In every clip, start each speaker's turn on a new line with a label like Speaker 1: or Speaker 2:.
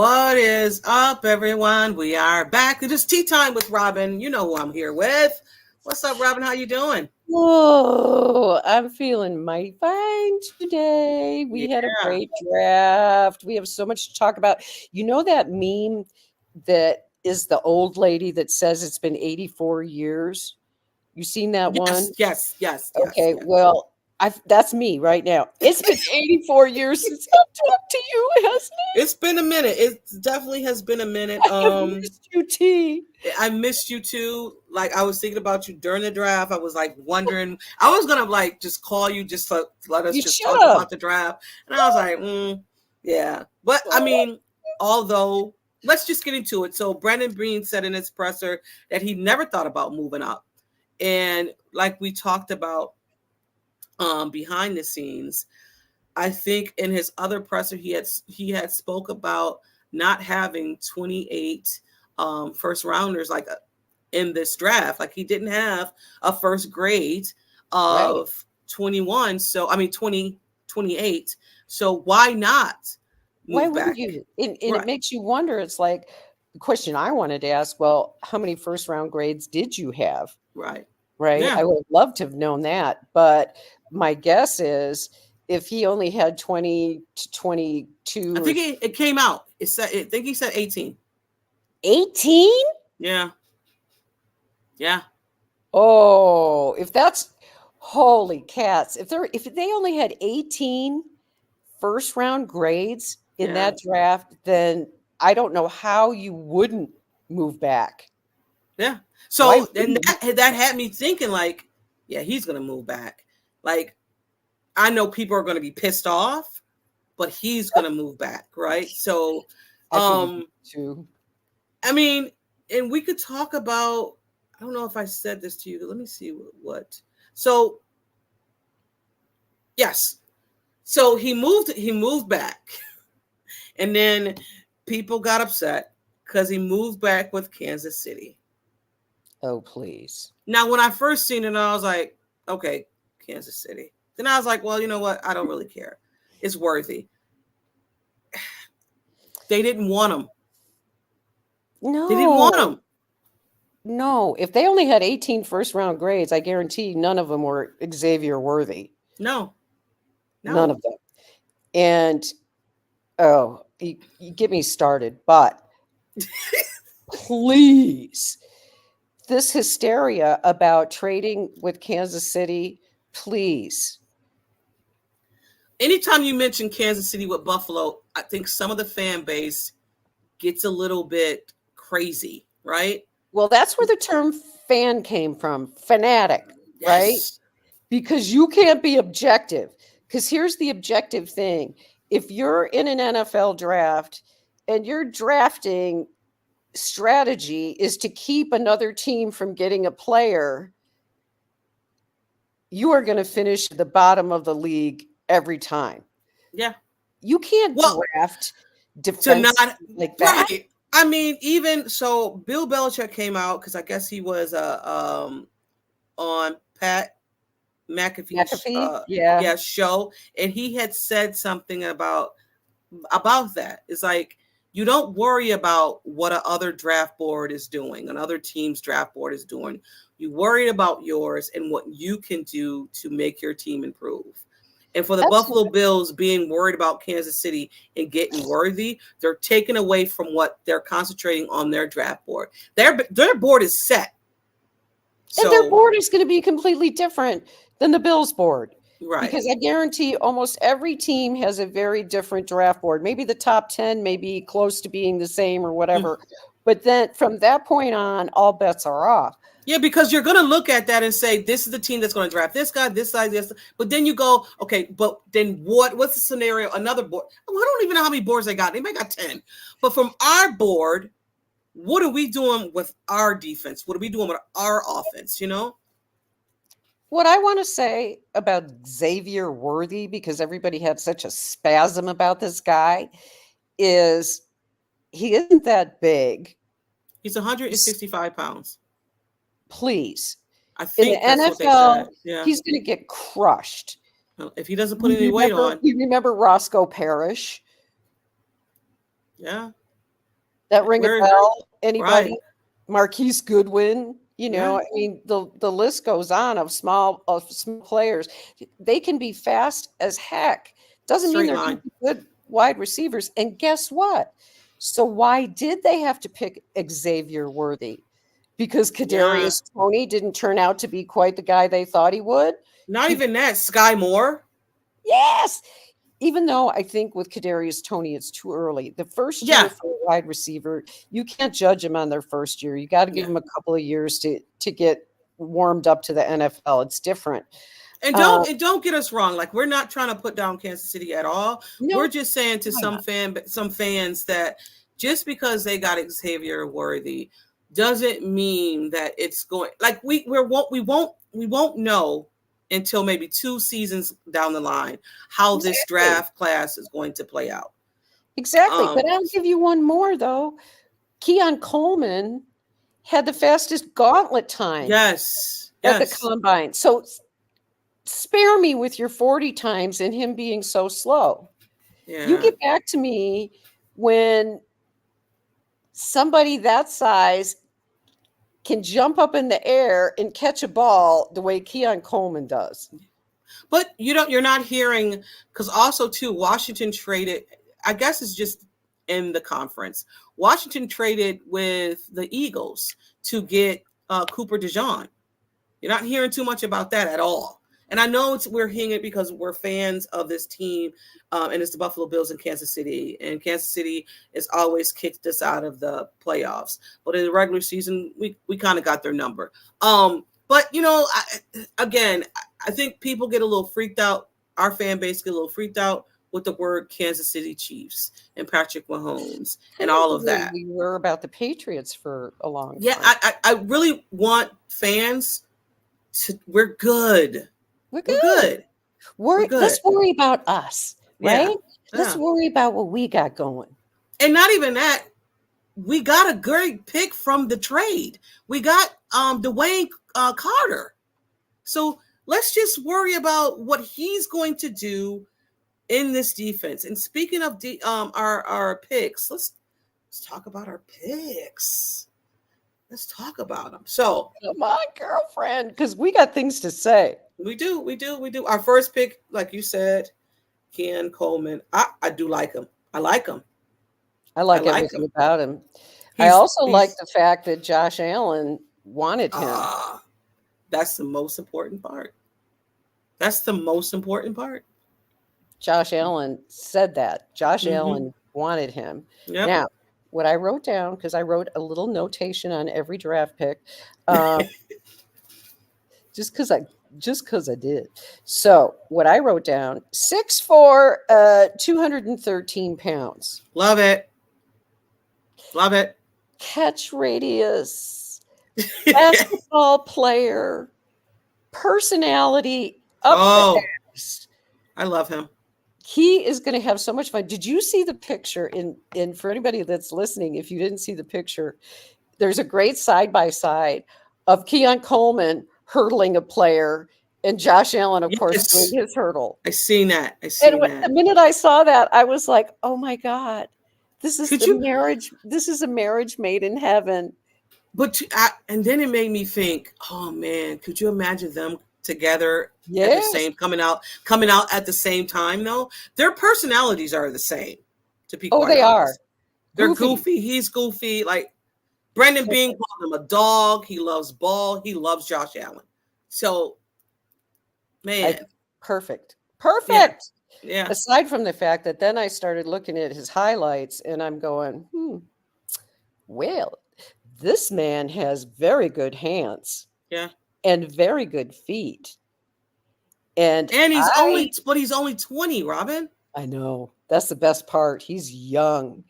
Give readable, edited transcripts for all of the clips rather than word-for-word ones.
Speaker 1: What is up, everyone? We are back. It is tea time with Robyn. You know who I'm here with. What's up, Robyn? How you doing?
Speaker 2: Oh, I'm feeling mighty fine today. We had a
Speaker 1: Yeah.
Speaker 2: great draft. We have so much to talk about. You know that meme that is the old lady that says it's been 84 years? You seen that
Speaker 1: Yes,
Speaker 2: one?
Speaker 1: yes, yes, yes,
Speaker 2: Okay,
Speaker 1: yes.
Speaker 2: well, that's me right now. It's been 84 years since I've talked to you, hasn't
Speaker 1: It's been a minute. It definitely has been a minute.
Speaker 2: it? I have missed you, T.
Speaker 1: I missed you too. Like I was thinking about you during the draft. I was like wondering. I was gonna like just call you just to let us
Speaker 2: You
Speaker 1: just
Speaker 2: should
Speaker 1: talk
Speaker 2: have.
Speaker 1: about the draft, and I was like, yeah. But I mean, although let's just get into it. So Brandon Beane said in his presser that he never thought about moving up, and like we talked about behind the scenes, I think in his other presser he had spoke about not having 28 first rounders like in this draft. Like he didn't have a first grade
Speaker 2: Right.
Speaker 1: of 21. So I mean 28. So why not
Speaker 2: Why
Speaker 1: move
Speaker 2: wouldn't
Speaker 1: back?
Speaker 2: you? And it
Speaker 1: Right.
Speaker 2: makes you wonder. It's like the question I wanted to ask, well, how many first round grades did you have?
Speaker 1: Right.
Speaker 2: Right?
Speaker 1: Yeah.
Speaker 2: I would have loved to have known that. But my guess is if he only had 20 to
Speaker 1: I
Speaker 2: 22 or
Speaker 1: think it came out. It said I think he said 18.
Speaker 2: 18?
Speaker 1: Yeah. Yeah.
Speaker 2: Oh, if that's holy cats. If they only had 18 first round grades in
Speaker 1: Yeah.
Speaker 2: that draft, then I don't know how you wouldn't move back.
Speaker 1: Yeah.
Speaker 2: Why
Speaker 1: So then
Speaker 2: wouldn't
Speaker 1: that had me thinking like, yeah, he's gonna move back. Like I know people are gonna be pissed off, but he's gonna move back, right? So
Speaker 2: I think you too.
Speaker 1: I mean, and we could talk about I don't know if I said this to you. Let me see what. So yes. So he moved back. And then people got upset because he moved back with Kansas City.
Speaker 2: Oh, please.
Speaker 1: Now, when I first seen it, I was like, okay, Kansas City. Then I was like, well, you know what? I don't really care. It's worthy. They didn't want him. They didn't want
Speaker 2: No,
Speaker 1: him.
Speaker 2: no. If they only had 18 first round grades, I guarantee none of them were Xavier worthy.
Speaker 1: No,
Speaker 2: None
Speaker 1: no.
Speaker 2: of them. And oh, you get me started, but please, this hysteria about trading with Kansas City, please.
Speaker 1: Anytime you mention Kansas City with Buffalo, I think some of the fan base gets a little bit crazy, right?
Speaker 2: Well, that's where the term fan came from, fanatic, right?
Speaker 1: Yes.
Speaker 2: Because you can't be objective. Because here's the objective thing: if you're in an NFL draft and your drafting strategy is to keep another team from getting a player, you are going to finish at the bottom of the league every time.
Speaker 1: Yeah.
Speaker 2: You can't
Speaker 1: Well,
Speaker 2: draft
Speaker 1: to
Speaker 2: defense
Speaker 1: not
Speaker 2: like that.
Speaker 1: right. I mean, even so, Bill Belichick came out because I guess he was on Pat McAfee's
Speaker 2: McAfee, yeah.
Speaker 1: yeah show, and he had said something about that. It's like you don't worry about what another draft board is doing, another team's draft board is doing. You worry about yours and what you can do to make your team improve. And for the Buffalo
Speaker 2: Absolutely.
Speaker 1: Bills being worried about Kansas City and getting worthy, they're taken away from what they're concentrating on their draft board. Their board is set.
Speaker 2: And their
Speaker 1: So
Speaker 2: board is going to be completely different than the Bills board.
Speaker 1: right.
Speaker 2: Because I guarantee almost every team has a very different draft board. Maybe the top 10 may be close to being the same or whatever. But then from that point on, all bets are off.
Speaker 1: Yeah, because you're going to look at that and say, this is the team that's going to draft this guy, this size, this. But then you go, okay, but then what's the scenario? Another board. Well, I don't even know how many boards they got. They might got 10. But from our board, what are we doing with our defense? What are we doing with our offense, you know?
Speaker 2: What I want to say about Xavier Worthy, because everybody had such a spasm about this guy, is he isn't that big.
Speaker 1: He's 165 pounds.
Speaker 2: Please.
Speaker 1: I
Speaker 2: In the
Speaker 1: think that's what they said.
Speaker 2: NFL,
Speaker 1: Yeah.
Speaker 2: he's going to get crushed.
Speaker 1: If he doesn't put any weight on.
Speaker 2: You remember Roscoe Parrish?
Speaker 1: Yeah.
Speaker 2: That ring a
Speaker 1: Where
Speaker 2: bell?
Speaker 1: right.
Speaker 2: Anybody? Marquise Goodwin.
Speaker 1: Yeah.
Speaker 2: I mean, the list goes on of small players. They can be fast as heck. Doesn't mean
Speaker 1: Straight
Speaker 2: they're going
Speaker 1: line.
Speaker 2: to be good wide receivers. And guess what? So why did they have to pick Xavier Worthy? Because
Speaker 1: Yeah.
Speaker 2: Kadarius Toney didn't turn out to be quite the guy they thought he would.
Speaker 1: Not
Speaker 2: People,
Speaker 1: even that. Sky Moore.
Speaker 2: yes, even though I think with Kadarius Toney, it's too early. The first year
Speaker 1: Yeah.
Speaker 2: for a wide receiver, you can't judge him on their first year. You got to give
Speaker 1: Yeah.
Speaker 2: them a couple of years to get warmed up to the NFL. It's different.
Speaker 1: And don't get us wrong. Like, we're not trying to put down Kansas City at all. We're
Speaker 2: No,
Speaker 1: just saying to
Speaker 2: why not?
Speaker 1: some fans that just because they got Xavier Worthy doesn't mean that it's going, like, we won't know until maybe 2 seasons down the line how this
Speaker 2: Exactly.
Speaker 1: draft class is going to play out.
Speaker 2: Exactly.
Speaker 1: Um
Speaker 2: But I'll give you one more though. Keon Coleman had the fastest gauntlet time
Speaker 1: yes.
Speaker 2: at the
Speaker 1: Yes.
Speaker 2: combine. So spare me with your 40 times and him being so slow. You
Speaker 1: Yeah.
Speaker 2: get back to me when somebody that size can jump up in the air and catch a ball the way Keon Coleman does.
Speaker 1: But you're not hearing, because also too, Washington traded, I guess it's just in the conference. Washington traded with the Eagles to get Cooper DeJean. You're not hearing too much about that at all. And I know we're hearing it because we're fans of this team, and it's the Buffalo Bills in Kansas City. And Kansas City has always kicked us out of the playoffs. But in the regular season, we kind of got their number. But I think people get a little freaked out. Our fan base get a little freaked out with the word Kansas City Chiefs and Patrick Mahomes and
Speaker 2: Kind of
Speaker 1: all
Speaker 2: the
Speaker 1: of
Speaker 2: way
Speaker 1: that.
Speaker 2: we were about the Patriots for a long
Speaker 1: Yeah,
Speaker 2: time.
Speaker 1: I really want fans to. We're good.
Speaker 2: We're
Speaker 1: We're
Speaker 2: good.
Speaker 1: good. We're good.
Speaker 2: Let's worry about us,
Speaker 1: Yeah.
Speaker 2: right? Let's
Speaker 1: Yeah.
Speaker 2: worry about what we got going.
Speaker 1: And not even that. We got a great pick from the trade. We got Dwayne Carter. So let's just worry about what he's going to do in this defense. And speaking of our picks, let's talk about our picks. Let's talk about them. So
Speaker 2: Come on, girlfriend, because we got things to say.
Speaker 1: we do. Our first pick, like you said, Ken Coleman. I do like him. I like him.
Speaker 2: I like
Speaker 1: like
Speaker 2: everything
Speaker 1: him.
Speaker 2: about him. I also like
Speaker 1: He's
Speaker 2: the fact that Josh Allen wanted him.
Speaker 1: That's the most important part. That's the most important part.
Speaker 2: Josh Allen said that. Josh
Speaker 1: Mm-hmm.
Speaker 2: Allen wanted him.
Speaker 1: Yep.
Speaker 2: Now, what I wrote down, because I wrote a little notation on every draft pick, just because I did. So what I wrote down, 6'4", 213 pounds.
Speaker 1: Love it. Love it.
Speaker 2: Catch radius, basketball player, personality up the ass.
Speaker 1: I love him.
Speaker 2: He is going to have so much fun. Did you see the picture in for anybody that's listening? If you didn't see the picture, there's a great side by side of Keon Coleman hurdling a player and Josh Allen, of course, doing his hurdle.
Speaker 1: I seen that.
Speaker 2: The minute I saw that, I was like, "Oh my God, this is marriage. This is a marriage made in heaven."
Speaker 1: But and then it made me think, oh man, could you imagine them together at the same coming out at the same time though? Their personalities are the same, to be quite
Speaker 2: they
Speaker 1: honest.
Speaker 2: are.
Speaker 1: They're goofy. He's goofy. Like Brandon Beane called him a dog. He loves ball. He loves Josh Allen. So man.
Speaker 2: Perfect.
Speaker 1: Yeah.
Speaker 2: Aside from the fact that then I started looking at his highlights and I'm going, well, this man has very good hands.
Speaker 1: Yeah.
Speaker 2: And very good feet. And
Speaker 1: he's only 20, Robyn.
Speaker 2: I know. That's the best part. He's young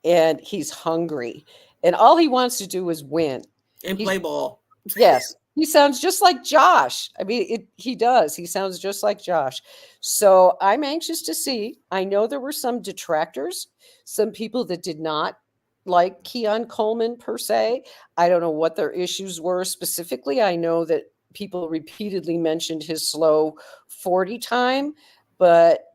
Speaker 2: and he's hungry. And all he wants to do is win.
Speaker 1: And play ball.
Speaker 2: Yes. He sounds just like Josh. I mean, he does. He sounds just like Josh. So I'm anxious to see. I know there were some detractors, some people that did not like Keon Coleman per se. I don't know what their issues were specifically. I know that people repeatedly mentioned his slow 40 time, but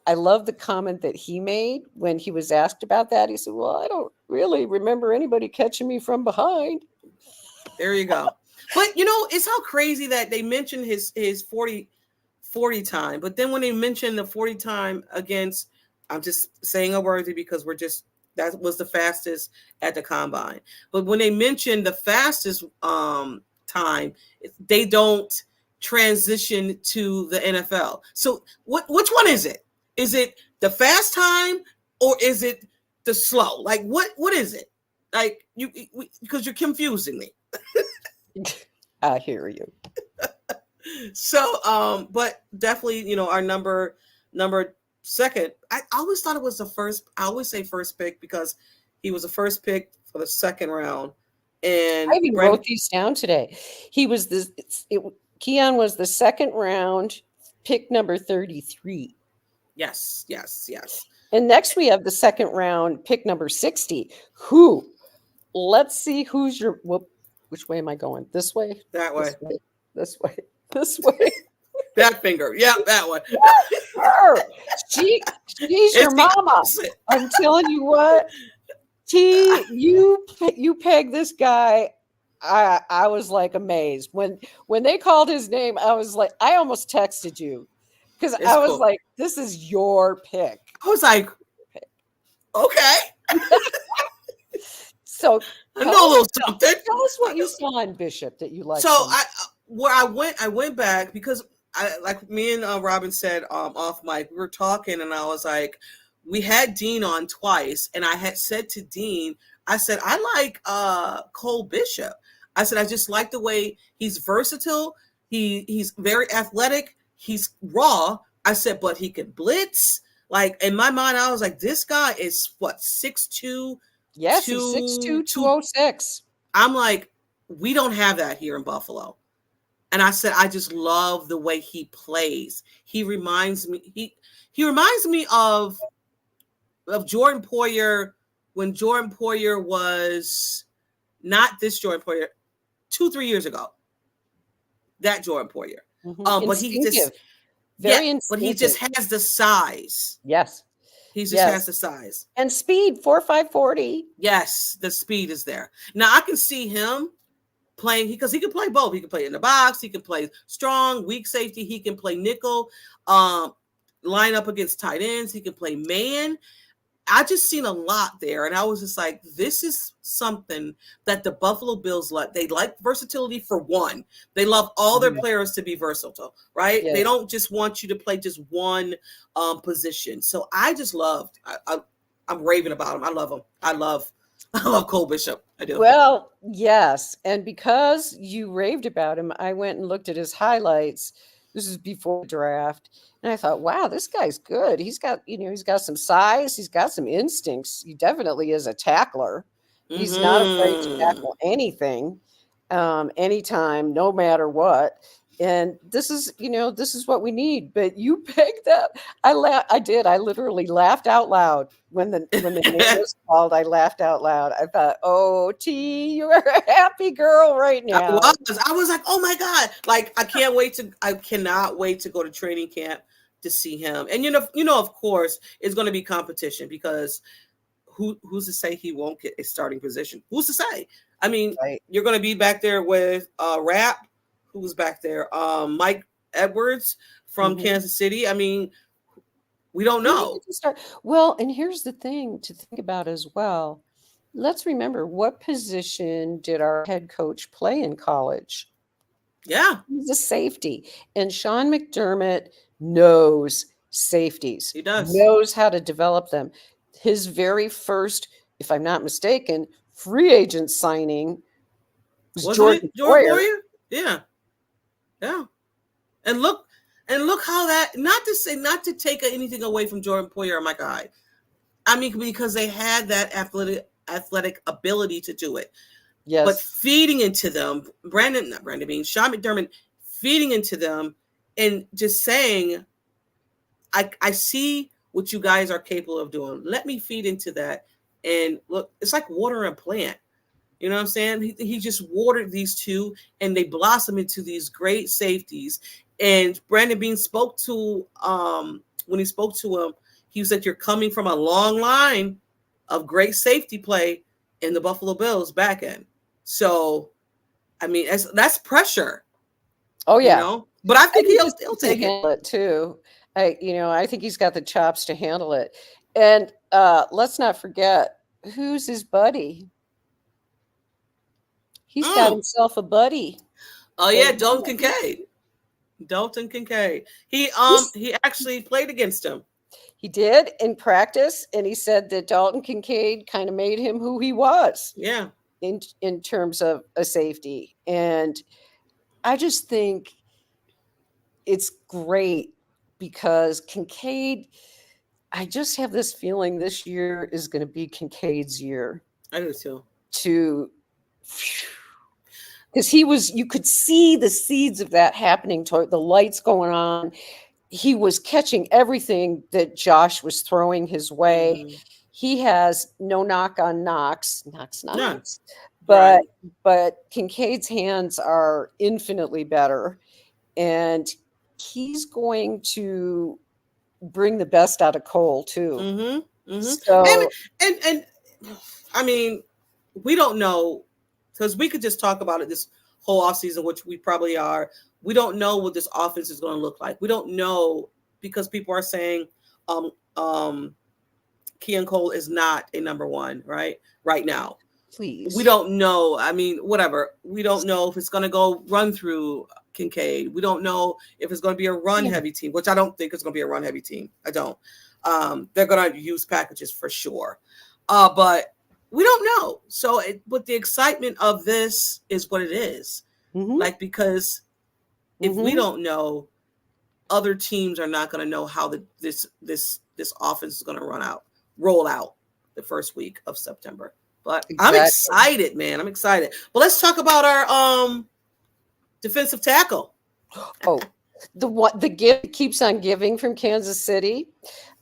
Speaker 2: I love the comment that he made when he was asked about that. He said, "Well, I don't really remember anybody catching me from behind."
Speaker 1: There you go. But you know, it's how crazy that they mentioned his 40 time, but then when they mentioned the 40 time against, I'm just saying a worthy because that was the fastest at the combine. But when they mentioned the fastest time, they don't transition to the NFL. So which one is it? Is it the fast time or is it the slow? Like what is it? Like because you're confusing me.
Speaker 2: I hear you.
Speaker 1: So but definitely, you know, our number second, I always thought it was the first. I always say first pick because he was the first pick for the second round. And
Speaker 2: I even wrote these down today. He was Keon was the second round pick number 33.
Speaker 1: Yes.
Speaker 2: And next we have the second round pick number 60. Who? Let's see who's your which way am I going? This way?
Speaker 1: That way.
Speaker 2: This way. This way.
Speaker 1: That finger. Yeah, that one.
Speaker 2: She's your mama. I'm telling you what. T, you peg this guy. I was like amazed when they called his name. I was like, I almost texted you because I was like, this is your pick.
Speaker 1: I was like, okay.
Speaker 2: So
Speaker 1: I know a little something.
Speaker 2: Tell us what you saw in Bishop that you liked.
Speaker 1: So I went back because like me and Robyn said off mic, we were talking and I was like, we had Deane on twice and I had said to Deane, I said, I like Cole Bishop. I said, I just like the way he's versatile. He's very athletic. He's raw. I said, but he can blitz. Like in my mind, I was like, this guy is what, 6'2".
Speaker 2: Yes, he's 6'2", 206.
Speaker 1: I'm like, we don't have that here in Buffalo. And I said, I just love the way he plays. He reminds me of Jordan Poyer when Jordan Poyer was not this Jordan Poyer, 2-3 years ago. That Jordan Poyer.
Speaker 2: Mm-hmm.
Speaker 1: But he just but he just has the size.
Speaker 2: Yes.
Speaker 1: He just has the size.
Speaker 2: And speed, 4.5 40.
Speaker 1: Yes, the speed is there. Now I can see him playing because he can play both. He can play in the box, he can play strong, weak safety, he can play nickel, line up against tight ends, he can play man. I just seen a lot there, and I was just like, this is something that the Buffalo Bills like. They like versatility for one. They love all their players to be versatile, right? Yes. They don't just want you to play just one position. So I just loved. I'm raving about him. I love him. I love Cole Bishop. I do.
Speaker 2: Well, yes, and because you raved about him, I went and looked at his highlights. This is before the draft. And I thought, wow, this guy's good. He's got some size. He's got some instincts. He definitely is a tackler. He's not afraid to tackle anything, anytime, no matter what. And this is what we need. But you pegged that. I did. I literally laughed out loud when the name was called. I laughed out loud. I thought, oh, T, you're a happy girl right now.
Speaker 1: I was like, oh my God. Like, I cannot wait to go to training camp to see him. And of course, it's going to be competition because who's to say he won't get a starting position? Who's to say? I mean, You're going to be back there with Rapp. Who's back there? Mike Edwards from Kansas City. I mean, we don't know.
Speaker 2: Well, and here's the thing to think about as well. Let's remember, what position did our head coach play in college?
Speaker 1: Yeah.
Speaker 2: He's a safety. And Sean McDermott knows safeties.
Speaker 1: He does.
Speaker 2: Knows how to develop them. His very first, if I'm not mistaken, free agent signing was Jordan Poyer.
Speaker 1: Yeah. Yeah. And look how that, not to take anything away from Jordan Poyer or Mike Hyde. I mean, because they had that athletic ability to do it.
Speaker 2: Yes.
Speaker 1: But feeding into them, Sean McDermott feeding into them and just saying, I see what you guys are capable of doing. Let me feed into that. And look, it's like watering a plant. You know what I'm saying? He just watered these two and they blossom into these great safeties. And Brandon Beane spoke to when he spoke to him, he said, "You're coming from a long line of great safety play in the Buffalo Bills back end." So, I mean, that's pressure.
Speaker 2: Oh yeah.
Speaker 1: But I think he'll
Speaker 2: he can
Speaker 1: take it.
Speaker 2: handle it too. I think he's got the chops to handle it. And let's not forget, who's his buddy? He's got himself a buddy.
Speaker 1: Oh yeah, Dalton Kincaid. Dalton Kincaid. He actually played against him.
Speaker 2: He did in practice, and he said that Dalton Kincaid kind of made him who he was.
Speaker 1: Yeah.
Speaker 2: In terms of a safety. And I just think it's great because Kincaid, I just have this feeling this year is going to be Kincaid's year.
Speaker 1: I do too.
Speaker 2: Because you could see the seeds of that happening, the lights going on. He was catching everything that Josh was throwing his way. Mm-hmm. He has no knock on knocks, but Kincaid's hands are infinitely better, and he's going to bring the best out of Cole too.
Speaker 1: Mm-hmm. Mm-hmm. So, and I mean, we don't know, because we could just talk about it this whole offseason, which we probably are. We don't know what this offense is going to look like. We don't know, because people are saying Keon Cole is not a number one right now.
Speaker 2: Please.
Speaker 1: We don't know. I mean, whatever. We don't know if it's going to go run through Kincaid. We don't know if it's going to be a run-heavy team, which I don't think it's going to be a run-heavy team. I don't. They're going to use packages for sure. But we don't know. So, but the excitement of this is what it is. Mm-hmm. Like, because if we don't know, other teams are not going to know how this offense is going to roll out the first week of September. But exactly. I'm excited, man. I'm excited. But let's talk about our defensive tackle.
Speaker 2: Oh, the gift keeps on giving from Kansas City.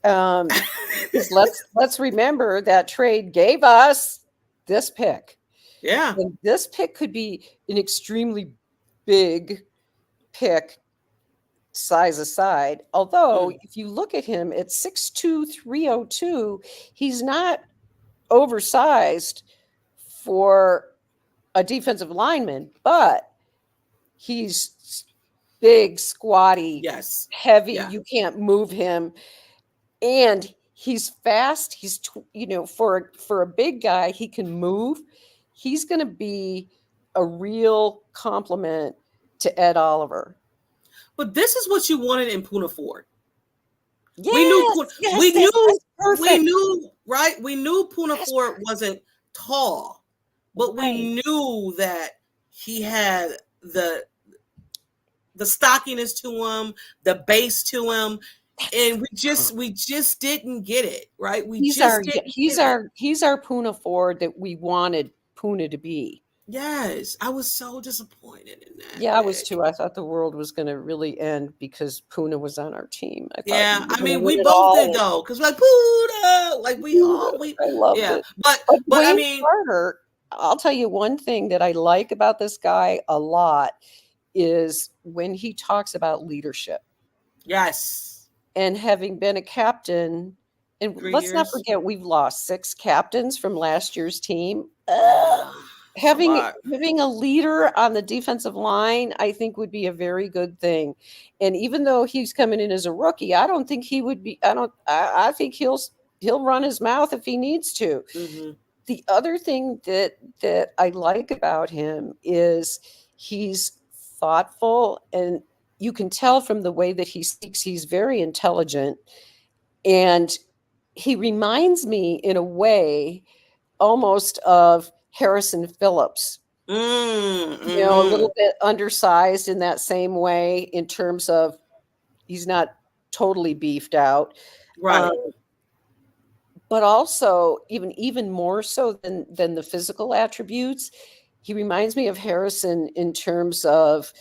Speaker 2: Let's remember that trade gave us this pick.
Speaker 1: Yeah.
Speaker 2: And this pick could be an extremely big pick, size aside. Although, if you look at him at 6'2", 302, he's not oversized for a defensive lineman, but he's big, squatty,
Speaker 1: yes,
Speaker 2: heavy. Yeah. You can't move him, and he's fast. He's for a big guy, he can move. He's going to be a real compliment to Ed Oliver.
Speaker 1: But this is what you wanted in Poona Ford.
Speaker 2: Yes,
Speaker 1: we knew, right? We knew Poona Ford wasn't tall, but we knew that he had the stockiness to him, the base to him, and we just didn't get it, right?
Speaker 2: He's our Poona Ford that we wanted Poona to be.
Speaker 1: Yes, I was so disappointed in that.
Speaker 2: Yeah, I was too. I thought the world was going to really end because Poona was on our team.
Speaker 1: I mean, we both did though, because like Poona, like
Speaker 2: I loved it.
Speaker 1: But I mean,
Speaker 2: Carter, I'll tell you one thing that I like about this guy a lot is when he talks about leadership.
Speaker 1: Yes,
Speaker 2: and having been a captain, and let's not forget we've lost 6 captains from last year's team. Having a leader on the defensive line, I think, would be a very good thing. And even though he's coming in as a rookie, I don't think he would be. I think he'll run his mouth if he needs to.
Speaker 1: Mm-hmm.
Speaker 2: The other thing that I like about him is he's thoughtful, and you can tell from the way that he speaks, he's very intelligent, and he reminds me in a way almost of Harrison Phillips,
Speaker 1: mm-hmm.
Speaker 2: A little bit undersized in that same way in terms of he's not totally beefed out.
Speaker 1: Right.
Speaker 2: But also even more so than the physical attributes, he reminds me of Harrison in terms of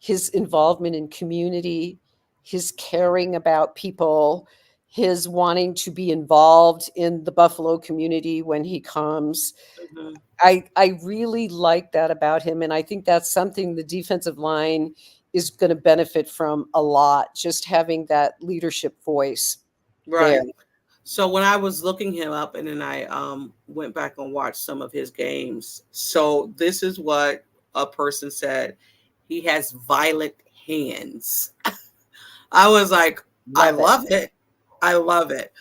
Speaker 2: his involvement in community, his caring about people, his wanting to be involved in the Buffalo community when he comes.
Speaker 1: Mm-hmm.
Speaker 2: I really like that about him. And I think that's something the defensive line is going to benefit from a lot, just having that leadership voice there.
Speaker 1: Right. So when I was looking him up, and then I went back and watched some of his games. So this is what a person said: he has violent hands. I was like, I
Speaker 2: Love it.
Speaker 1: love it. I love it.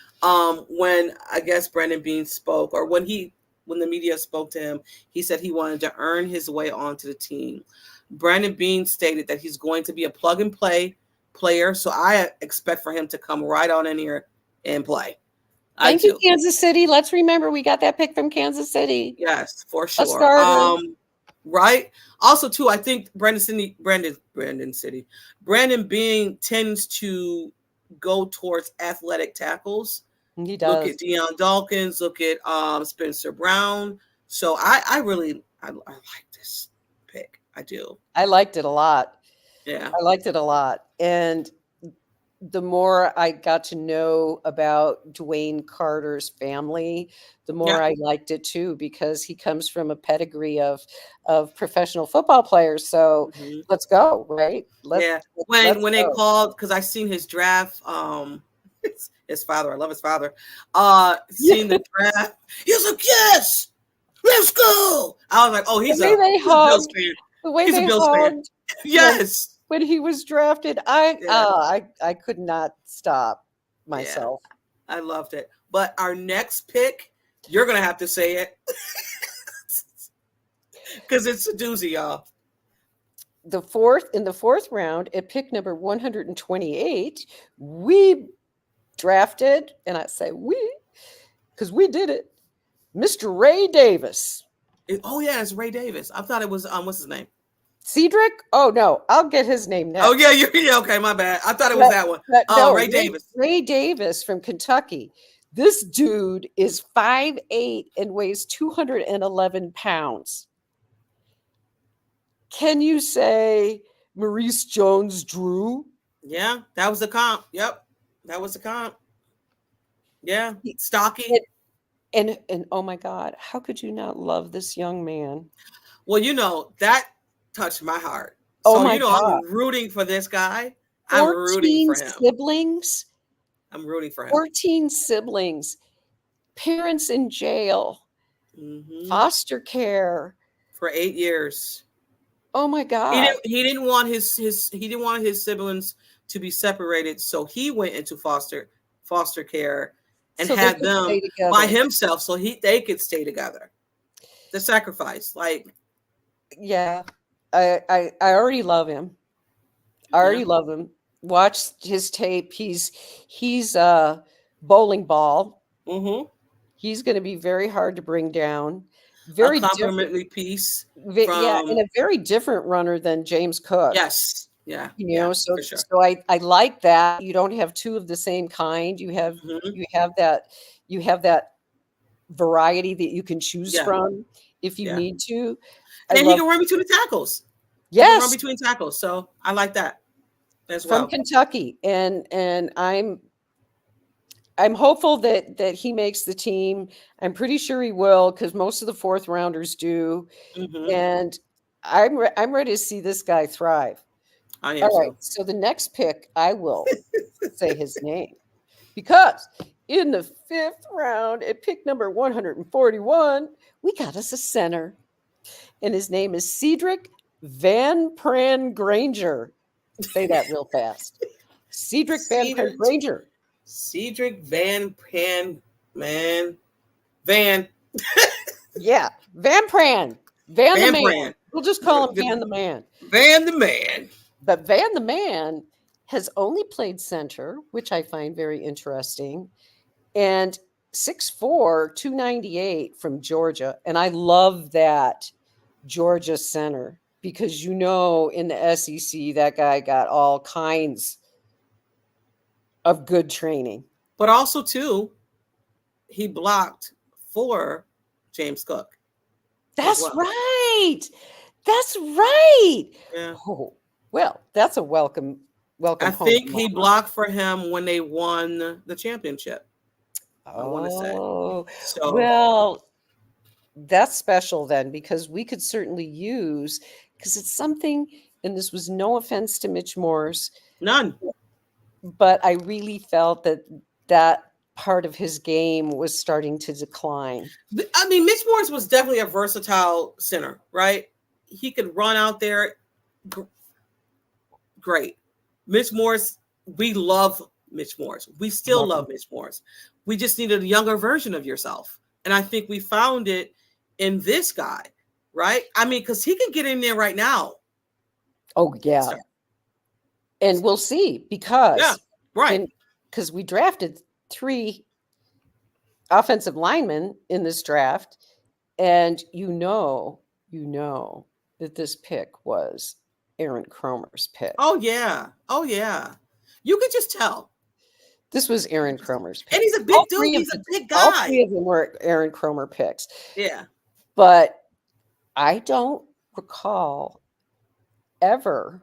Speaker 1: When I guess Brandon Beane spoke, or when the media spoke to him, he said he wanted to earn his way onto the team. Brandon Beane stated that he's going to be a plug and play player, so I expect for him to come right on in here and play.
Speaker 2: Thank you, Kansas City. Let's remember we got that pick from Kansas City.
Speaker 1: Yes, for
Speaker 2: A
Speaker 1: sure.
Speaker 2: starter.
Speaker 1: Right. Also, too, I think Brandon Beane tends to go towards athletic tackles.
Speaker 2: He
Speaker 1: Look
Speaker 2: does.
Speaker 1: at Deion Dawkins. Look at Spencer Brown. So I like this pick. I do.
Speaker 2: I liked it a lot.
Speaker 1: Yeah.
Speaker 2: I liked it a lot. And the more I got to know about Dwayne Carter's family, the more
Speaker 1: Yeah.
Speaker 2: I liked it too, because he comes from a pedigree of professional football players. So
Speaker 1: Mhm.
Speaker 2: let's go, right?
Speaker 1: Yeah.
Speaker 2: Let's
Speaker 1: When they
Speaker 2: go.
Speaker 1: called, because I seen his draft, his father, I love his father. Seen the draft. He was like, yes, let's go. I was like, oh, he's a Bills fan.
Speaker 2: The way
Speaker 1: He's a
Speaker 2: they
Speaker 1: Bills fan.
Speaker 2: hugged
Speaker 1: Yes.
Speaker 2: when he was drafted,
Speaker 1: Yeah.
Speaker 2: I could not stop myself.
Speaker 1: Yeah, I loved it. But our next pick, you're gonna have to say it. Because it's a doozy, y'all.
Speaker 2: In the fourth round, at pick number 128, we drafted, and I say we, because we did it, Mr. Ray Davis.
Speaker 1: Oh yeah, it's Ray Davis. I thought it was what's his name?
Speaker 2: Cedric? Oh no, I'll get his name next.
Speaker 1: Oh yeah, yeah, okay, my bad. I thought it was that one.
Speaker 2: No,
Speaker 1: Ray Davis.
Speaker 2: Ray Davis from Kentucky. This dude is 5'8" and weighs 211 pounds. Can you say Maurice Jones-Drew?
Speaker 1: Yeah, that was the comp. Yep, that was the comp. Yeah, stocky.
Speaker 2: And oh my God, how could you not love this young man?
Speaker 1: Well, that touched my heart.
Speaker 2: Oh
Speaker 1: So
Speaker 2: my God.
Speaker 1: I'm rooting for this guy. I'm rooting for him.
Speaker 2: Siblings.
Speaker 1: I'm rooting for him.
Speaker 2: 14 siblings. Parents in jail.
Speaker 1: Mm-hmm.
Speaker 2: Foster care
Speaker 1: For 8 years.
Speaker 2: Oh my God.
Speaker 1: He didn't want his siblings to be separated, so he went into foster care and
Speaker 2: So
Speaker 1: had them
Speaker 2: together.
Speaker 1: by himself, so they could stay together. The sacrifice, like,
Speaker 2: yeah, I already love him. I already love him. Watched his tape. He's a bowling ball.
Speaker 1: Mm-hmm.
Speaker 2: He's going to be very hard to bring down.
Speaker 1: Very a complimentary piece.
Speaker 2: And a very different runner than James Cook.
Speaker 1: Yes. Yeah.
Speaker 2: So
Speaker 1: for sure.
Speaker 2: So I like that. You don't have two of the same kind. You have you have that variety that you can choose from if you need to.
Speaker 1: And he can run between the tackles.
Speaker 2: Yes.
Speaker 1: He can run between tackles. So I like that as well.
Speaker 2: From Kentucky. And I'm hopeful that he makes the team. I'm pretty sure he will, because most of the fourth rounders do.
Speaker 1: Mm-hmm.
Speaker 2: And I'm ready to see this guy thrive.
Speaker 1: I am.
Speaker 2: All right. So the next pick, I will say his name, because in the fifth round, at pick number 141, we got us a center, and his name is Cedric Van Pran Granger. Say that real fast. Cedric Van Pran Granger.
Speaker 1: Cedric Van Pran, man. Van.
Speaker 2: Yeah, Van Pran. Van the Man.
Speaker 1: Pran.
Speaker 2: We'll just call him Van the Man.
Speaker 1: Van the Man.
Speaker 2: But Van the Man has only played center, which I find very interesting, and 6'4", 298 from Georgia. And I love that Georgia center, because in the SEC, that guy got all kinds of good training.
Speaker 1: But also, too, he blocked for James Cook.
Speaker 2: That's right. That's right.
Speaker 1: Yeah.
Speaker 2: Oh, well, that's a welcome.
Speaker 1: I think he blocked for him when they won the championship. I want to say.
Speaker 2: So, well, that's special then, because we could certainly use, because it's something and this was no offense to Mitch Morse,
Speaker 1: None.
Speaker 2: but I really felt that that part of his game was starting to decline.
Speaker 1: I mean, Mitch Morse was definitely a versatile center, right? He could run out there. Great. Mitch Morse, we love Mitch Morse. We still love Mitch Morse. We just needed a younger version of yourself. And I think we found it in this guy, right? I mean, because he can get in there right now.
Speaker 2: Oh, yeah. And we'll see because
Speaker 1: right.
Speaker 2: Because we drafted 3 offensive linemen in this draft, and you know that this pick was Aaron Cromer's pick.
Speaker 1: Oh yeah. Oh yeah. You could just tell.
Speaker 2: This was Aaron Cromer's pick.
Speaker 1: And he's a big dude. He's a big guy.
Speaker 2: All 3 of them were Aaron Cromer picks.
Speaker 1: Yeah.
Speaker 2: But I don't recall ever,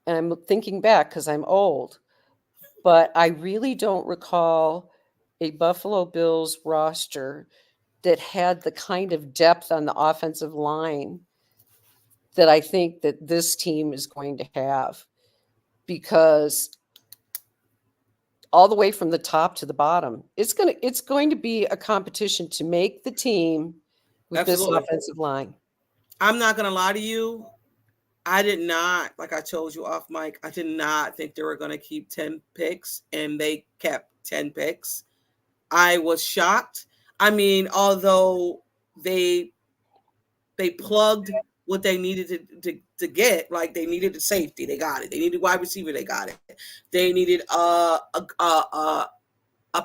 Speaker 2: and I'm thinking back because I'm old, but I really don't recall a Buffalo Bills roster that had the kind of depth on the offensive line that I think that this team is going to have, because all the way from the top to the bottom, it's going to be a competition to make the team with
Speaker 1: Absolutely.
Speaker 2: this offensive line.
Speaker 1: I'm not going to lie to you. I did not, like I told you off mic, I did not think they were going to keep 10 picks, and they kept 10 picks. I was shocked. I mean, although they plugged what they needed to get, like they needed a safety, they got it. They needed wide receiver, they got it. They needed a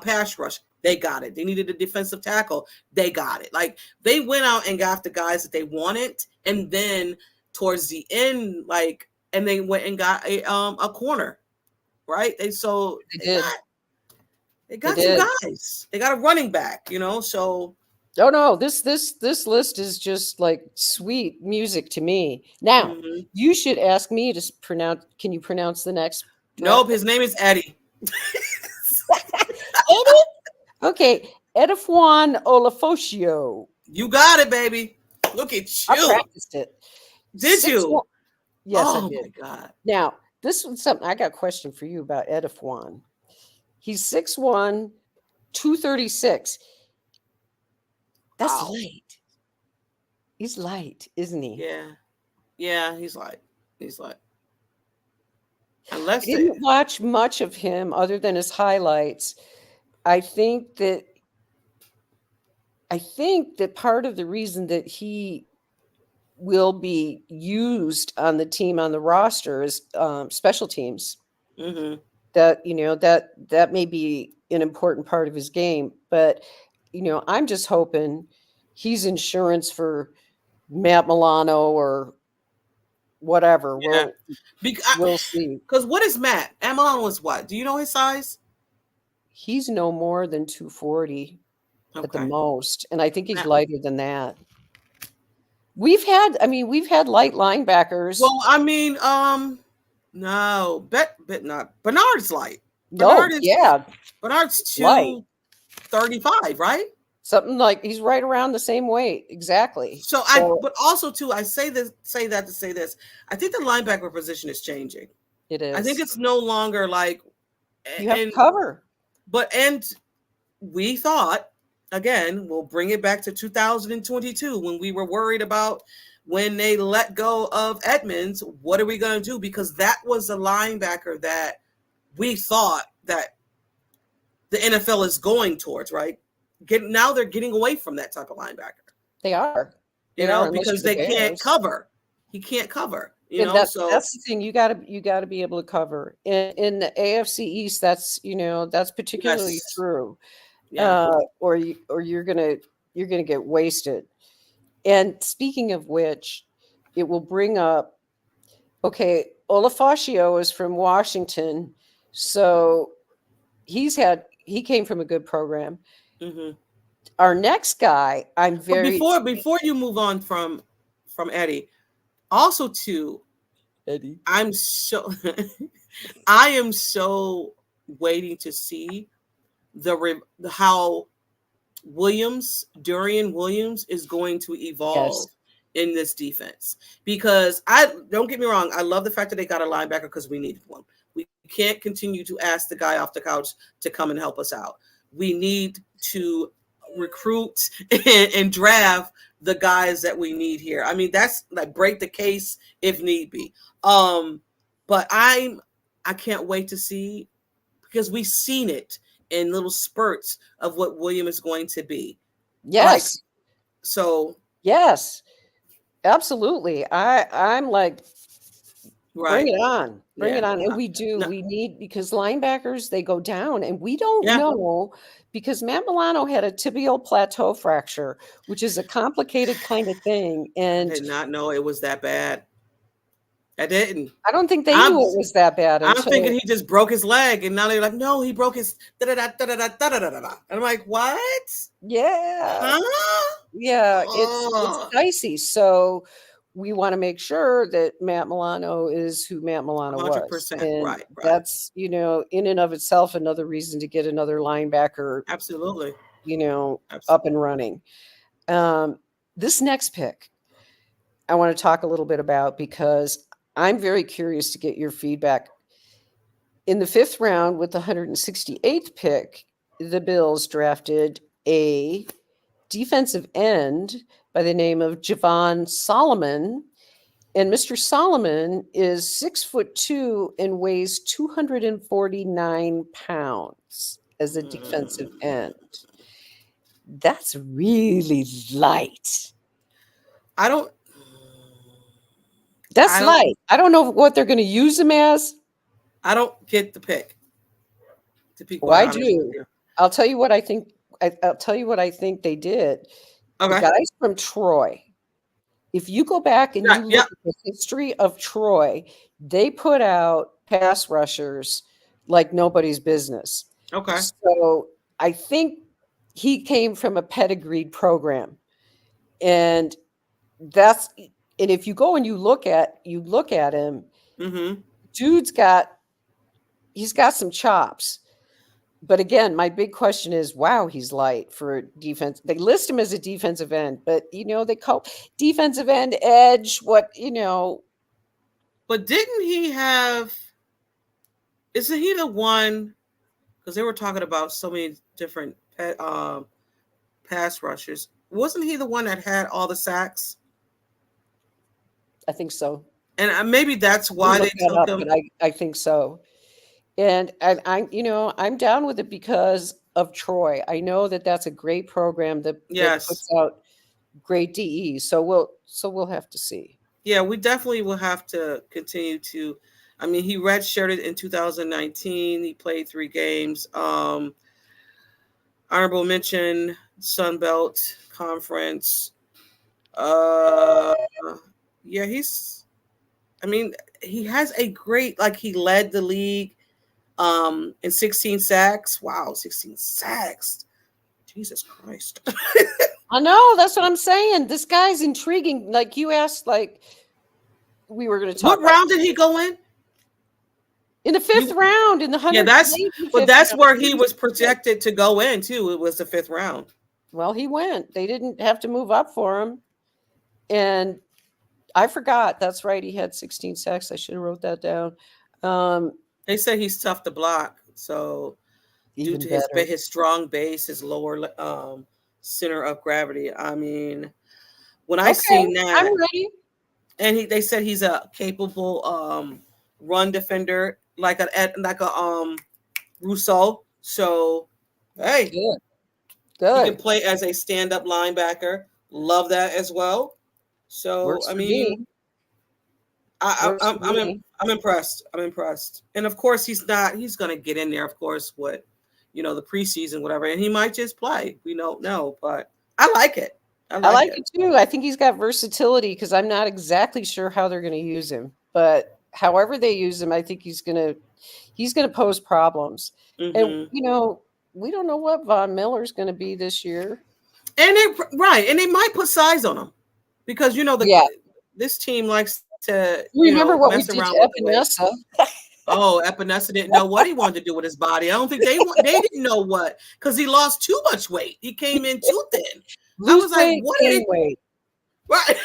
Speaker 1: pass rush, they got it. They needed a defensive tackle, they got it. Like they went out and got the guys that they wanted, and then towards the end, like, and they went and got a corner, right? They got some guys. They got a running back, so.
Speaker 2: Oh no, this list is just like sweet music to me. Now, you should ask me to pronounce. Can you pronounce the next?
Speaker 1: Nope, his name is Eddie.
Speaker 2: Eddie? Okay, Edifwan Olafosio.
Speaker 1: You got it, baby. Look at you.
Speaker 2: I practiced it.
Speaker 1: Did you?
Speaker 2: Yes,
Speaker 1: I
Speaker 2: did.
Speaker 1: Oh my God.
Speaker 2: Now, this was something I got a question for you about Edifwan. He's 6'1", 236. That's light. He's light, isn't he?
Speaker 1: Yeah. Yeah, he's light. Unless
Speaker 2: I didn't watch much of him other than his highlights. I think that part of the reason that he will be used on the team, on the roster, is special teams.
Speaker 1: Mm-hmm.
Speaker 2: That may be an important part of his game, but I'm just hoping he's insurance for Matt Milano or whatever.
Speaker 1: Yeah.
Speaker 2: We'll see.
Speaker 1: Because what is Matt? Matt Milano was what? Do you know his size?
Speaker 2: He's no more than 240 at the most, and I think he's lighter than that. We've had light linebackers.
Speaker 1: Well, I mean, no, not. Bernard's light.
Speaker 2: Bernard's
Speaker 1: 235, right?
Speaker 2: Something like, he's right around the same weight, exactly.
Speaker 1: But also too, I say that to say this. I think the linebacker position is changing.
Speaker 2: It is.
Speaker 1: I think it's no longer like
Speaker 2: you have to cover.
Speaker 1: And we thought, again, we'll bring it back to 2022 when we were worried about when they let go of Edmonds, what are we going to do? Because that was a linebacker that we thought that the NFL is going towards, right? Now they're getting away from that type of linebacker.
Speaker 2: They are.
Speaker 1: Because they can't cover. He can't cover.
Speaker 2: That's the thing. You got to be able to cover. In the AFC East, that's particularly true. Yeah. Or you're gonna get wasted. And speaking of which, it will bring up. Okay, Olafosio is from Washington, so he came from a good program.
Speaker 1: Mm-hmm.
Speaker 2: Our next guy, I'm very.
Speaker 1: Before you move on from Eddie, also too,
Speaker 2: Eddie,
Speaker 1: I am so waiting to see how Durian Williams is going to evolve in this defense. Because I don't get me wrong, I love the fact that they got a linebacker because we needed one. We can't continue to ask the guy off the couch to come and help us out. We need to recruit and draft the guys that we need here. I mean, that's like break the case if need be. But I can't wait to see, because we've seen it in little spurts of what William is going to be.
Speaker 2: Yes.
Speaker 1: So
Speaker 2: yes, absolutely. I'm like, bring it on. Bring it on. And we need, because linebackers, they go down, and we don't know, because Matt Milano had a tibial plateau fracture, which is a complicated kind of thing. And
Speaker 1: I did not know it was that bad. I didn't.
Speaker 2: I don't think they knew it was that bad.
Speaker 1: I'm thinking he just broke his leg, and now they're like, no, he broke his And I'm like, what?
Speaker 2: Yeah.
Speaker 1: Huh?
Speaker 2: Yeah, it's dicey. So we want to make sure that Matt Milano is who Matt Milano
Speaker 1: 100%,
Speaker 2: was. And
Speaker 1: right.
Speaker 2: that's, in and of itself, another reason to get another linebacker.
Speaker 1: Absolutely.
Speaker 2: Up and running. This next pick, I want to talk a little bit about, because I'm very curious to get your feedback. In the 5th round, with the 168th pick, the Bills drafted a defensive end by the name of Javon Solomon. And Mr. Solomon is 6'2" and weighs 249 pounds as a defensive end. That's really light. That's light. I don't know what they're going to use him as.
Speaker 1: I don't get the pick.
Speaker 2: I do. I'll tell you what I think. I'll tell you what I think they did. Okay. The guys from Troy. If you go back and you look at the history of Troy, they put out pass rushers like nobody's business.
Speaker 1: Okay.
Speaker 2: So I think he came from a pedigreed program, and if you go and you look at him, dude's he's got some chops. But again, my big question is, wow, he's light for defense. They list him as a defensive end, but they call defensive end, edge, But
Speaker 1: didn't he have? Isn't he the one? Because they were talking about so many different pass rushers. Wasn't he the one that had all the sacks?
Speaker 2: I think so.
Speaker 1: And maybe that's why they took him.
Speaker 2: But I think so. And I'm down with it because of Troy. I know that that's a great program that puts out great DE. So we'll have to see.
Speaker 1: Yeah, we definitely will have to continue to. I mean, he redshirted in 2019. He played 3 games. Honorable mention, Sun Belt Conference. Yeah, he has a great, he led the league in 16 sacks. Wow, 16 sacks. Jesus Christ.
Speaker 2: I know, that's what I'm saying. This guy's intriguing. Like you asked, we were going to talk.
Speaker 1: What round did he go in?
Speaker 2: In the 5th round, in the 100.
Speaker 1: Yeah, that's where he was projected to go in too. It was the 5th round.
Speaker 2: Well, he went. They didn't have to move up for him. And I forgot. That's right. He had 16 sacks. I should have wrote that down.
Speaker 1: They say he's tough to block. So due to his strong base, his lower center of gravity. I mean, when I seen that,
Speaker 2: I'm ready.
Speaker 1: And they said he's a capable run defender, like a Rousseau. So hey,
Speaker 2: good.
Speaker 1: He can play as a stand-up linebacker. Love that as well. So
Speaker 2: Works
Speaker 1: I mean, I'm impressed. I'm impressed. And of course, he's going to get in there. Of course, the preseason, whatever, and he might just play. We don't know, but I like it.
Speaker 2: I like it too. I think he's got versatility, because I'm not exactly sure how they're going to use him, but however they use him, I think he's going to pose problems. Mm-hmm. And we don't know what Von Miller's going to be this year.
Speaker 1: And they might put size on him, because this team likes to
Speaker 2: remember what we did to Epinesa.
Speaker 1: Oh, Epinesa didn't know what he wanted to do with his body. I don't think they didn't know what, because he lost too much weight. He came in too thin. I was like, what did he?
Speaker 2: Weight.
Speaker 1: Right.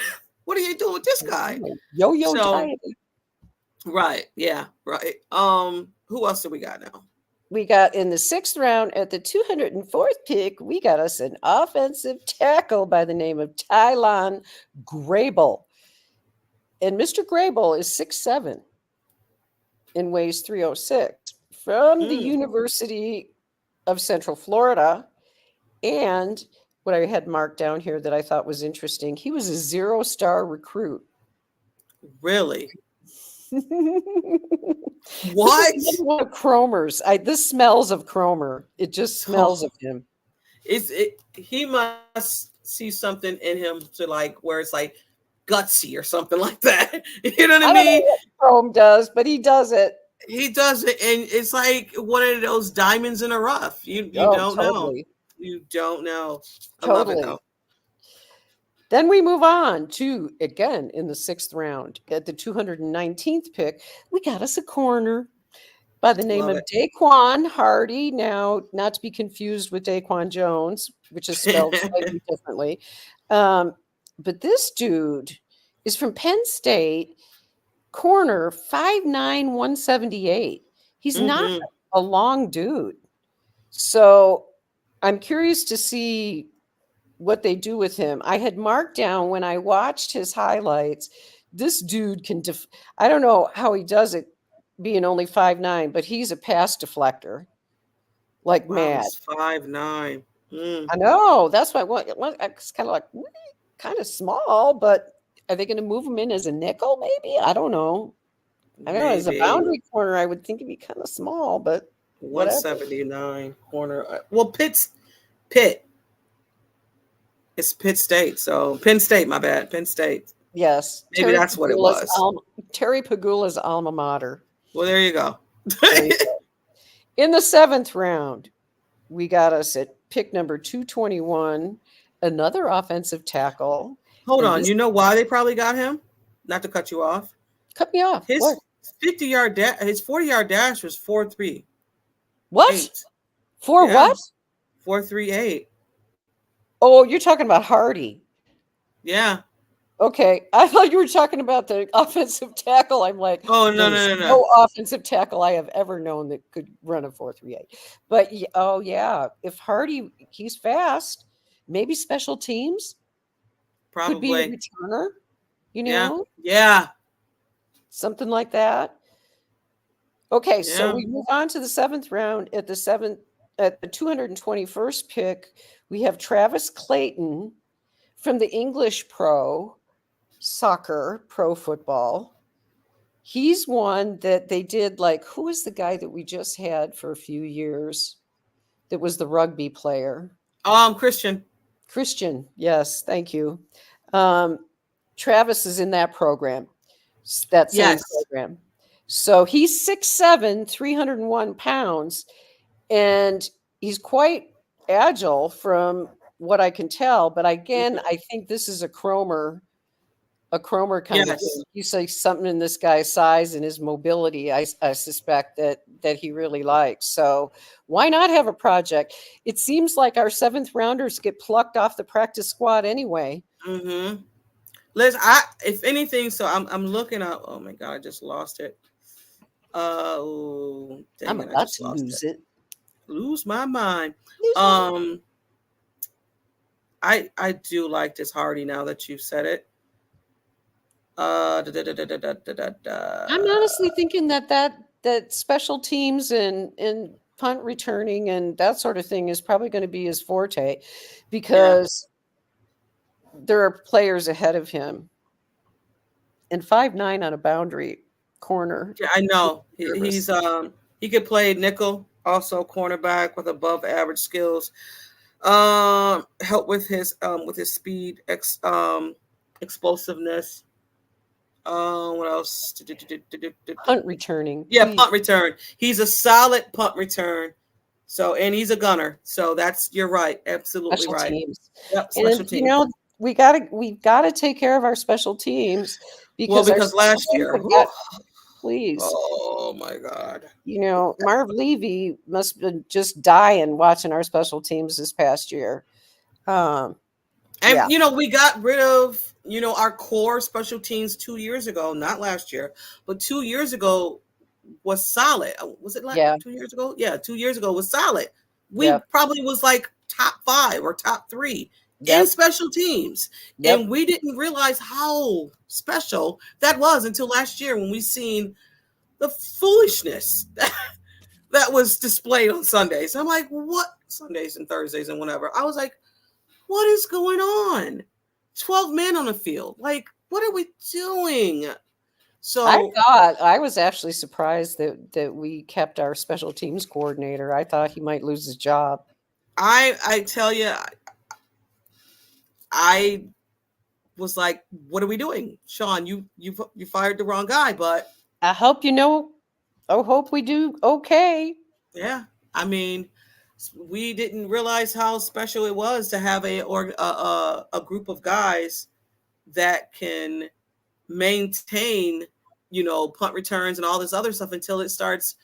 Speaker 1: What are you doing with this guy?
Speaker 2: Yo-yo
Speaker 1: So,
Speaker 2: dieting.
Speaker 1: right. Yeah. Right. Who else do we got now?
Speaker 2: We got in the 6th round at the 204th pick, we got us an offensive tackle by the name of Tylon Grable. And Mr. Grable is 6'7" and weighs 306 from the University of Central Florida. And what I had marked down here that I thought was interesting, he was a 0-star recruit.
Speaker 1: Really? What?
Speaker 2: One of Cromer's. This smells of Cromer. It just smells of him.
Speaker 1: He must see something in him to like where it's like gutsy or something like that. You know what I mean?
Speaker 2: Don't know what Chrome does, but he does it.
Speaker 1: He does it, and it's like one of those diamonds in a rough. You don't know. You don't know. I love it though.
Speaker 2: Then we move on to, again, in the 6th round, at the 219th pick, we got us a corner by the name of Daquan Hardy. Now, not to be confused with Daquan Jones, which is spelled slightly differently. But this dude is from Penn State, corner 5'9", 178. He's not a long dude. So I'm curious to see what they do with him. I had marked down when I watched his highlights, this dude can, I don't know how he does it being only 5'9", but he's a pass deflector. Like mad.
Speaker 1: 5'9".
Speaker 2: I know. That's why it's kind of like kind of small, but are they going to move him in as a nickel? Maybe. I don't know. I don't know. As a boundary corner, I would think it'd be kind of small, but
Speaker 1: 179 corner. Well, Pitt. It's Pitt State. So Penn State, my bad. Penn State.
Speaker 2: Yes.
Speaker 1: Maybe that's what it was.
Speaker 2: Terry Pagula's alma mater.
Speaker 1: Well, there you go.
Speaker 2: In the 7th round, we got us at pick number 221, another offensive tackle.
Speaker 1: Hold on. You know why they probably got him? Not to cut you off.
Speaker 2: Cut me off.
Speaker 1: His 50-yard his 40-yard dash was 4.3.
Speaker 2: What?
Speaker 1: 4.38.
Speaker 2: Oh, you're talking about Hardy.
Speaker 1: Yeah.
Speaker 2: Okay. I thought you were talking about the offensive tackle. I'm like,
Speaker 1: oh, no.
Speaker 2: No offensive tackle I have ever known that could run a 4.38. But, oh, yeah. If Hardy, he's fast. Maybe special teams.
Speaker 1: Probably.
Speaker 2: Could be a returner, you know?
Speaker 1: Yeah.
Speaker 2: Something like that. Okay, so we move on to the 7th round. At the 221st pick, we have Travis Clayton from the English Pro Football. He's one that they did like, who was the guy that we just had for a few years that was the rugby player? Christian. Yes. Thank you. Travis is in that program, that same program. So he's 6'7", 301 pounds, and he's quite agile from what I can tell. But again, I think this is a Cromer kind of thing. You say something in this guy's size and his mobility, I suspect that he really likes. So why not have a project? It seems like our 7th rounders get plucked off the practice squad anyway.
Speaker 1: Liz, if anything, so I'm looking up. Oh my God, I just lost it. I'm
Speaker 2: about to lose it.
Speaker 1: Lose my mind. I do like this Hardy now that you've said it. I'm
Speaker 2: honestly thinking that special teams and punt returning and that sort of thing is probably going to be his forte, because there are players ahead of him. And 5'9" on a boundary corner.
Speaker 1: Yeah, I know. He could play nickel, also cornerback with above average skills. Help with his speed, explosiveness. What else?
Speaker 2: Punt returning.
Speaker 1: Yeah, punt return. He's a solid punt return. So, and he's a gunner. So you're right. Absolutely special right.
Speaker 2: Teams.
Speaker 1: Yep, special teams.
Speaker 2: You know, we've got to take care of our special teams
Speaker 1: because last year,
Speaker 2: please.
Speaker 1: Oh my God.
Speaker 2: You know, Marv Levy must have been just dying watching our special teams this past year.
Speaker 1: You know, we got rid of our core special teams 2 years ago, not last year, but 2 years ago was solid. Was it like
Speaker 2: Yeah.
Speaker 1: 2 years ago? Yeah, 2 years ago was solid. We
Speaker 2: Yep.
Speaker 1: probably was like top 5 or top 3 in
Speaker 2: Yep.
Speaker 1: special teams.
Speaker 2: Yep.
Speaker 1: And we didn't realize how special that was until last year when we seen the foolishness that was displayed on Sundays. I'm like, what? Sundays and Thursdays and whatever. I was like, what is going on? 12 men on the field. Like, what are we doing? So
Speaker 2: I was actually surprised that we kept our special teams coordinator. I thought he might lose his job.
Speaker 1: I tell you, I was like, what are we doing? Sean, you fired the wrong guy, but
Speaker 2: I hope I hope we do okay.
Speaker 1: yeah, I mean, we didn't realize how special it was to have a group of guys that can maintain, punt returns and all this other stuff until it starts,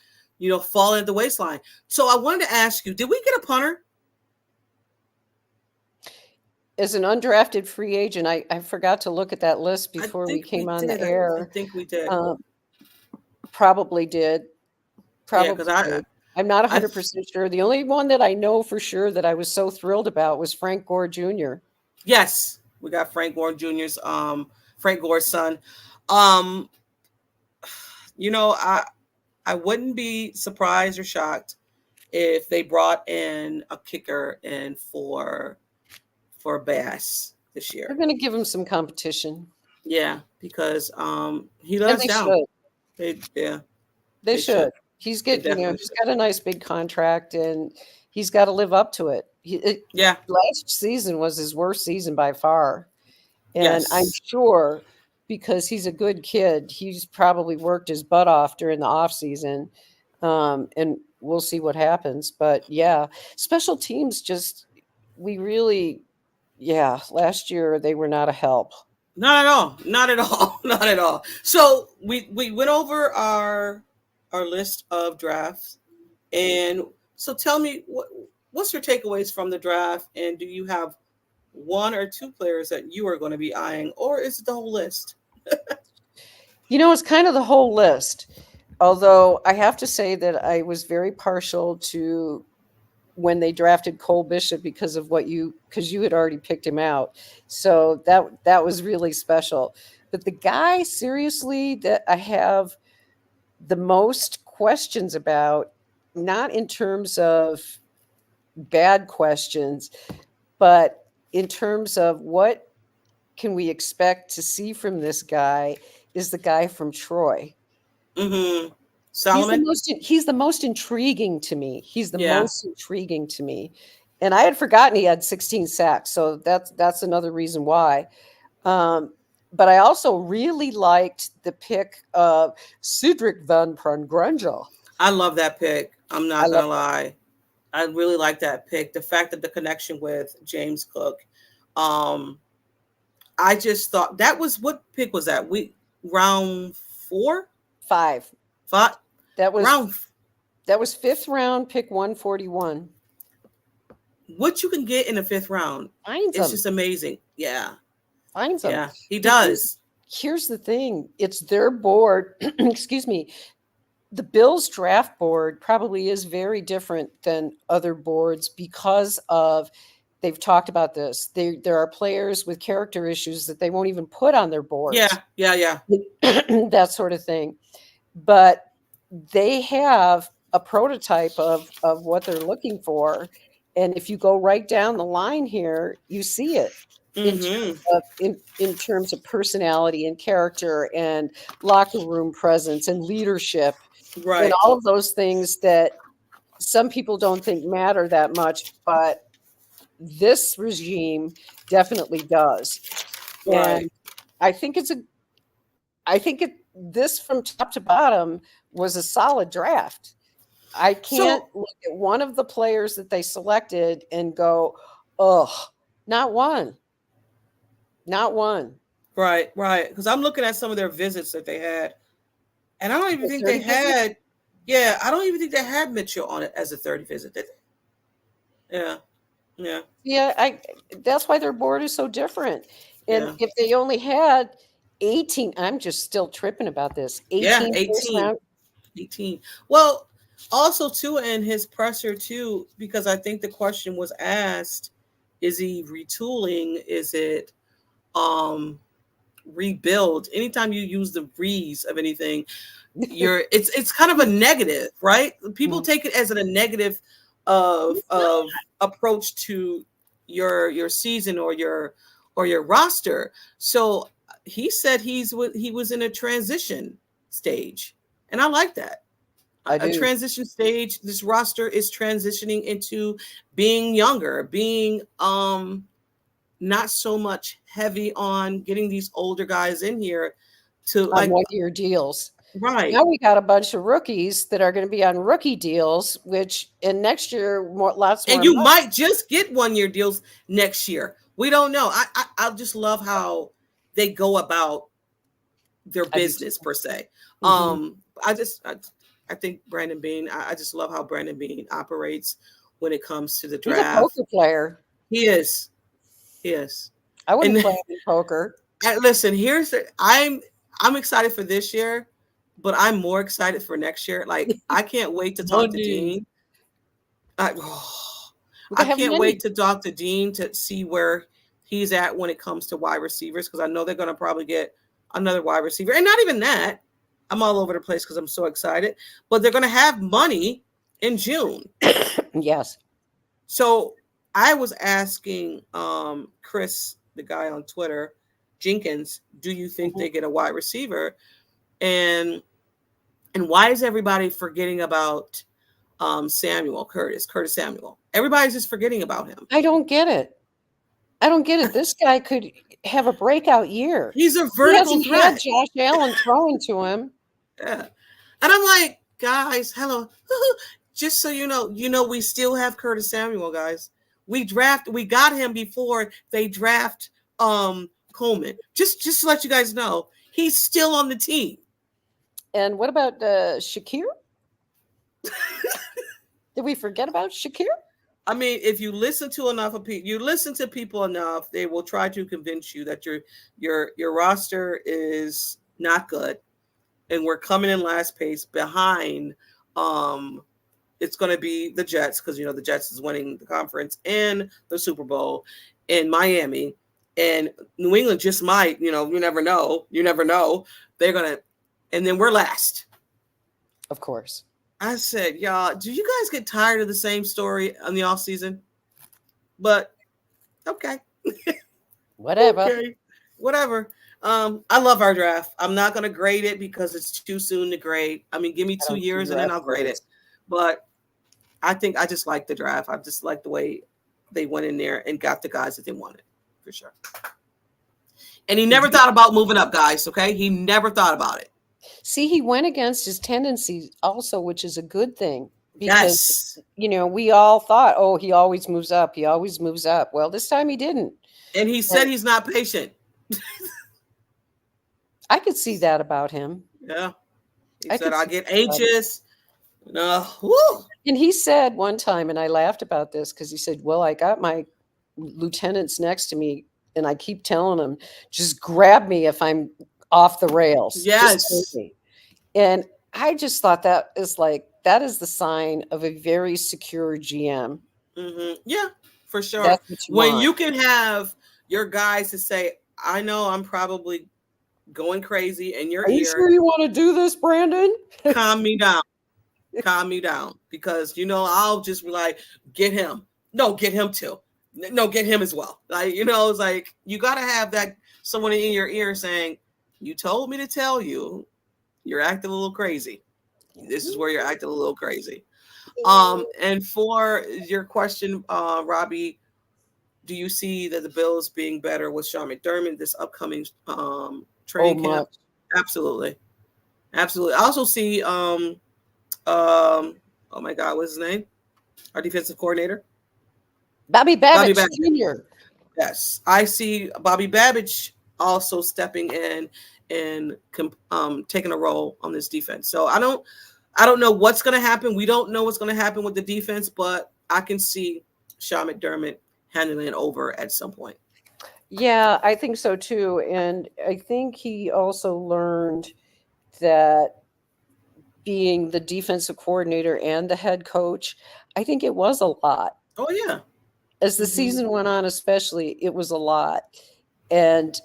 Speaker 1: falling at the waistline. So I wanted to ask you, did we get a punter?
Speaker 2: As an undrafted free agent, I forgot to look at that list
Speaker 1: I
Speaker 2: before we
Speaker 1: think
Speaker 2: came
Speaker 1: we
Speaker 2: on
Speaker 1: did.
Speaker 2: the
Speaker 1: I
Speaker 2: air.
Speaker 1: think we did.
Speaker 2: Probably did.
Speaker 1: Yeah,
Speaker 2: Probably
Speaker 1: because
Speaker 2: did. I'm not 100% sure. The only one that I know for sure that I was so thrilled about was Frank Gore Jr.
Speaker 1: Yes, we got Frank Gore Jr.'s Frank Gore's son. I wouldn't be surprised or shocked if they brought in a kicker in for Bass this year.
Speaker 2: They're going to give him some competition.
Speaker 1: Yeah, because he let us down.
Speaker 2: They should. He's he's got a nice big contract and he's got to live up to it. Last season was his worst season by far. And I'm sure because he's a good kid, he's probably worked his butt off during the off season. And we'll see what happens. But yeah, special teams last year they were not a help.
Speaker 1: Not at all. Not at all. Not at all. So we went over our list of drafts, and so tell me what's your takeaways from the draft, and do you have one or two players that you are going to be eyeing, or is it the whole list?
Speaker 2: It's kind of the whole list. Although I have to say that I was very partial to when they drafted Cole Bishop because you had already picked him out. So that was really special. But the guy, seriously, that I have the most questions about, not in terms of bad questions, but in terms of what can we expect to see from this guy, is the guy from Troy.
Speaker 1: Mm-hmm. Solomon?
Speaker 2: He's the most intriguing to me. And I had forgotten he had 16 sacks, so that's another reason why. But I also really liked the pick of Cedric Van Prangranja.
Speaker 1: I love that pick. I'm not going to lie. I really like that pick. The fact that the connection with James Cook. I just thought that was, what pick was that? Round 4?
Speaker 2: 5. That was 5th round, pick 141.
Speaker 1: What you can get in the 5th round, it's just amazing. Yeah.
Speaker 2: Finds them.
Speaker 1: Yeah, he does.
Speaker 2: Here's the thing. It's their board. Excuse me. The Bills draft board probably is very different than other boards because of, they've talked about this. There are players with character issues that they won't even put on their boards.
Speaker 1: Yeah.
Speaker 2: That sort of thing. But they have a prototype of what they're looking for. And if you go right down the line here, you see it. In terms of personality and character and locker room presence and leadership,
Speaker 1: right,
Speaker 2: and all of those things that some people don't think matter that much, but this regime definitely does.
Speaker 1: Right.
Speaker 2: And I think this from top to bottom was a solid draft. I can't look at one of the players that they selected and go, ugh, not one.
Speaker 1: Right. Because I'm looking at some of their visits that they had, and I don't even think they had. Yeah, I don't even think they had Mitchell on it as a 30 visit, did they? Yeah.
Speaker 2: That's why their board is so different. And if they only had 18, I'm just still tripping about this. 18 first
Speaker 1: 18.
Speaker 2: round.
Speaker 1: 18. Well, also too in his presser too, because I think the question was asked, is he retooling? Is it rebuild? Anytime you use the re's of anything, it's kind of a negative, right? People take it as a negative of approach to your season or your roster. So he said he was in a transition stage, and I like that. A transition stage. This roster is transitioning into being younger, being not so much heavy on getting these older guys in here to
Speaker 2: on 1-year deals.
Speaker 1: Right.
Speaker 2: Now we got a bunch of rookies that are going to be on rookie deals, which in next year, lots more.
Speaker 1: And you might just get 1-year deals next year. We don't know. I just love how they go about their business per se. I think Brandon Beane, I just love how Brandon Beane operates when it comes to the draft.
Speaker 2: He's a poker player.
Speaker 1: He is.
Speaker 2: I wouldn't play in poker.
Speaker 1: Listen, I'm excited for this year, but I'm more excited for next year. Like, I can't wait to talk to Dean. I can't wait to talk to Dean to see where he's at when it comes to wide receivers, because I know they're going to probably get another wide receiver. And not even that. I'm all over the place because I'm so excited. But they're going to have money in June.
Speaker 2: Yes.
Speaker 1: So I was asking Chris, the guy on Twitter, Jenkins, do you think they get a wide receiver? And why is everybody forgetting about Curtis Samuel? Everybody's just forgetting about him.
Speaker 2: I don't get it. This guy could have a breakout year.
Speaker 1: He's a vertical threat.
Speaker 2: Had Josh Allen throwing to him.
Speaker 1: Yeah. And I'm like, guys, hello. Just so you know, we still have Curtis Samuel, guys. We got him before they draft Coleman. Just to let you guys know, he's still on the team.
Speaker 2: And what about Shakir? Did we forget about Shakir?
Speaker 1: I mean, if you listen to enough of people, people enough, they will try to convince you that your roster is not good, and we're coming in last place behind. It's going to be the Jets, because the Jets is winning the conference and the Super Bowl in Miami, and New England just might. You never know. They're gonna, and then we're last.
Speaker 2: Of course.
Speaker 1: I said, y'all, do you guys get tired of the same story in the off season? But okay.
Speaker 2: Whatever.
Speaker 1: Okay. Whatever. I love our draft. I'm not going to grade it because it's too soon to grade. I mean, give me 2 years and then I'll grade it. But I think I just like the draft. I just like the way they went in there and got the guys that they wanted, for sure. And he never thought about moving up, guys, okay? He never thought about it.
Speaker 2: See, he went against his tendencies also, which is a good thing. Because, we all thought, oh, he always moves up. Well, this time he didn't.
Speaker 1: And he said he's not patient.
Speaker 2: I could see that about him.
Speaker 1: Yeah. He said, I get anxious. Woo.
Speaker 2: And he said one time, and I laughed about this, because he said, well, I got my lieutenants next to me, and I keep telling them, just grab me if I'm off the rails.
Speaker 1: Yes.
Speaker 2: And I just thought that is the sign of a very secure GM.
Speaker 1: Mm-hmm. Yeah, for sure. When you can have your guys to say, I know I'm probably going crazy in your ear.
Speaker 2: Are you sure you want to do this, Brandon?
Speaker 1: Calm me down. Because, I'll just be like, get him. No, get him too. No, get him as well. Like, it's like, you got to have that someone in your ear saying, you told me to tell you, you're acting a little crazy. This is where you're acting a little crazy. And for your question, Robbie, do you see that the Bills being better with Sean McDermott this upcoming training camp? Absolutely. I also see oh my God, what's his name? Our defensive coordinator?
Speaker 2: Bobby Babbage Jr.
Speaker 1: Yes. I see Bobby Babbage also stepping in and taking a role on this defense. So I don't know what's going to happen. We don't know what's going to happen with the defense, but I can see Sean McDermott handling it over at some point.
Speaker 2: Yeah, I think so too. And I think he also learned that being the defensive coordinator and the head coach, I think it was a lot.
Speaker 1: Oh yeah.
Speaker 2: As the
Speaker 1: Hmm.
Speaker 2: season went on, especially, it was a lot. And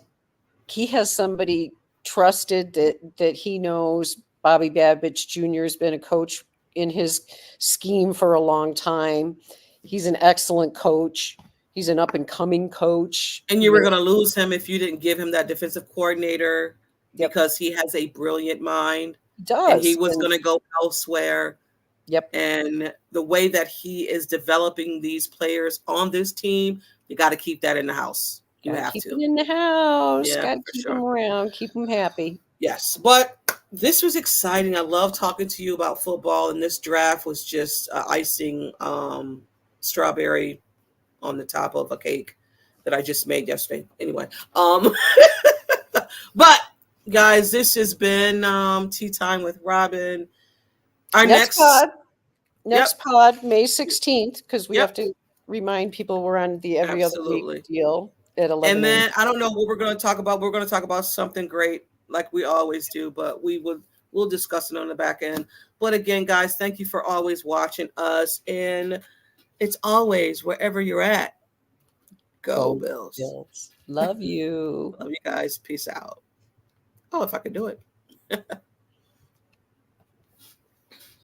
Speaker 2: he has somebody trusted that he knows. Bobby Babich Jr. has been a coach in his scheme for a long time. He's an excellent coach. He's an up and coming coach.
Speaker 1: And you were going to lose him if you didn't give him that defensive coordinator
Speaker 2: Yep,
Speaker 1: because he has a brilliant mind
Speaker 2: he
Speaker 1: and he
Speaker 2: does.
Speaker 1: was
Speaker 2: And
Speaker 1: going to go elsewhere.
Speaker 2: yep,
Speaker 1: And the way that he is developing these players on this team, you got to keep that in the house. You
Speaker 2: got to
Speaker 1: have
Speaker 2: keep
Speaker 1: to.
Speaker 2: him in the house.
Speaker 1: Yeah,
Speaker 2: Got to
Speaker 1: for
Speaker 2: keep him
Speaker 1: sure.
Speaker 2: around. Keep him happy.
Speaker 1: Yes. But this was exciting. I love talking to you about football. And this draft was just icing strawberry on the top of a cake that I just made yesterday. Anyway, but guys, this has been Tea Time with Robyn. Our
Speaker 2: Next
Speaker 1: next,
Speaker 2: pod.
Speaker 1: yep,
Speaker 2: Next pod, May 16th, because we have
Speaker 1: yep,
Speaker 2: to remind people we're on the every other week
Speaker 1: absolutely.
Speaker 2: deal at
Speaker 1: And
Speaker 2: 11 a.m.
Speaker 1: then I don't know what we're going to talk about. We're going to talk about something great, like we always do, but we'll discuss it on the back end. But again, guys, thank you for always watching us, and it's always wherever you're at. Go
Speaker 2: Go
Speaker 1: Bills!
Speaker 2: Bills. Love you.
Speaker 1: Love you guys. Peace out. Oh, if I could do it.